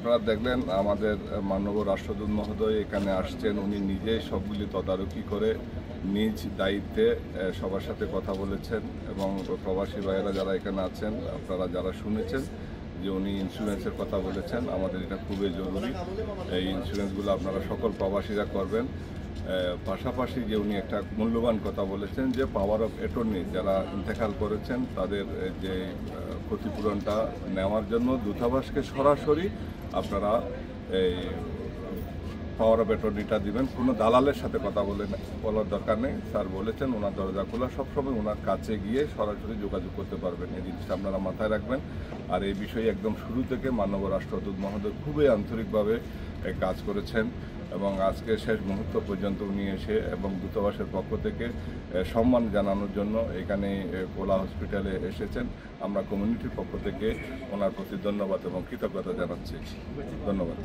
আপনারা দেখলেন আমাদের মাননীয় রাষ্ট্রদূত মহোদয় এখানে আসছেন। উনি নিজেই সবগুলি তদারকি করে নিজ দায়িত্বে সবার সাথে কথা বলেছেন এবং প্রবাসী ভাইয়েরা যারা এখানে আছেন আপনারা যারা শুনেছেন যে উনি ইন্স্যুরেন্সের কথা বলেছেন। আমাদের এটা খুবই জরুরি, এই ইন্স্যুরেন্সগুলো আপনারা সকল প্রবাসীরা করবেন। পাশাপাশি যে উনি একটা মূল্যবান কথা বলেছেন যে পাওয়ার অফ অ্যাটর্নি যারা ইন্তেকাল করেছেন তাদের যে ক্ষতিপূরণটা নেওয়ার জন্য দূতাবাসকে সরাসরি আপনারা এই পাওয়ার অফ অ্যাটর্নিটা দিবেন। কোনো দালালের সাথে কথা বলার দরকার নেই। স্যার বলেছেন ওনার দরজা খোলা, সবসময় ওনার কাছে গিয়ে সরাসরি যোগাযোগ করতে পারবেন। এই জিনিসটা আপনারা মাথায় রাখবেন। আর এই বিষয়ে একদম শুরু থেকে মাননীয় রাষ্ট্রদূত মহোদয় খুবই আন্তরিকভাবে কাজ করেছেন এবং আজকে শেষ মুহূর্ত পর্যন্ত উনি এসে এবং দূতাবাসের পক্ষ থেকে সম্মান জানানোর জন্য এখানে কোলা হসপিটালে এসেছেন। আমরা কমিউনিটির পক্ষ থেকে ওনার প্রতি ধন্যবাদ এবং কৃতজ্ঞতা জানাচ্ছি। ধন্যবাদ।